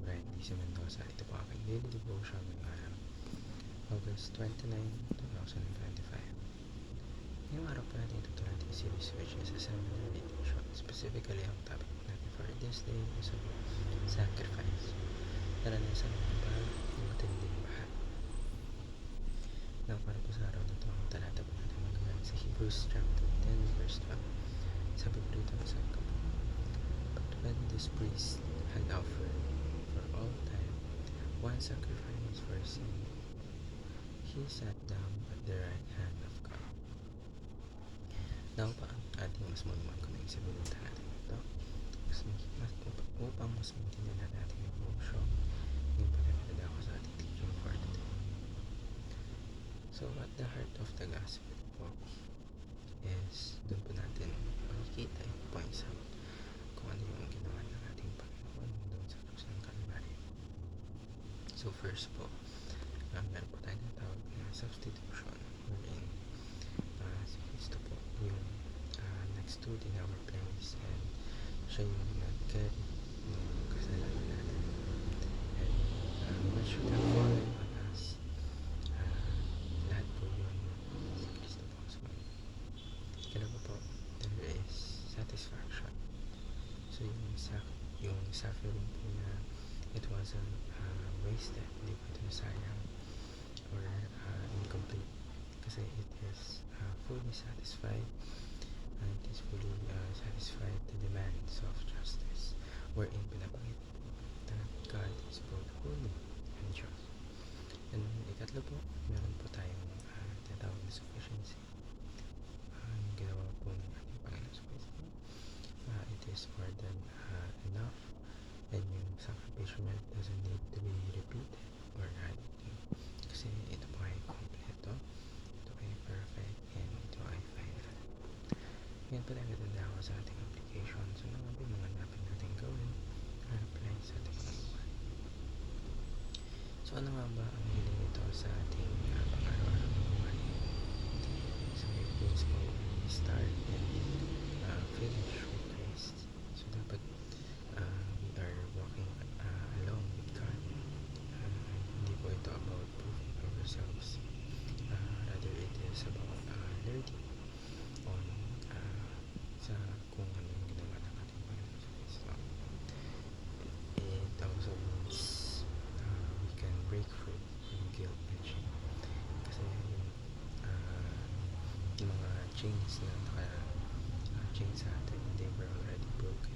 Brian D. C. Mendoza. Ito po aking daily devotion ng araw, August 29, 2025. Ngayong araw po natin itutunan natin series which is a seminar meditation. Specifically, ang topic natin for this day is about sacrifice. Naranasan mo ba yung matinding mahal? Now, para po sa araw na ito, ang talata po natin magagamit sa Hebrews chapter 10 verse 12. Sabi po dito sa kapo, but when this priest had offered for all time one sacrifice for sin, he sat down at the right hand of God. Now pa ang ating mas magmagkamay sa binutan natin ito upang mas maintindihan natin ating devotion. Ngayon pa natin ako sa ating teaching for today. So at the heart of the gospel po is doon po natin makikita yung points out kung ano yung ginawa ng ating Panginoon doon sa krus ng Kalbaryo. So first po, meron po tayo na tawag na substitution wherein si Cristo po yung nag-stood in our place and siya yung nag-carry ng kasalanan natin and what should have fallen on us, lahat po yun si Cristo po. So kailangan po there is satisfaction. So yung suffering po na it wasn't wasted, hindi po ito nasayang or incomplete kasi it is fully satisfied and it is fully satisfied the demands of justice wherein pinabangit po that God is both holy and just. And ikatlo po, meron po tayong tinatawag na sufficiency. Yung ginawa po ng ating Panginoon sa Kristo, it is more than enough, and yung sacrifice niya doesn't need to be repeated or added to kasi ito po ay kompleto, ito ay perfect, and ito ay final. Ngayon po nagtatanda ako sa ating application. So ano nga ba yung mga dapat natin gawin para apply sa ating mga buwan? So ano nga ba ang hiling ito sa ating pang-araw-araw na buwan? So it means po we start and finish with Christ. So dapat we are walking along with God. Hindi po ito about proving ourselves. Rather it is about learning on sa kung ano yung ginawa ng ating Panginoon sa Kristo. It also means we can break free from guilt and shame. Kasi yung mga chains na naka-chain sa atin, they were already broken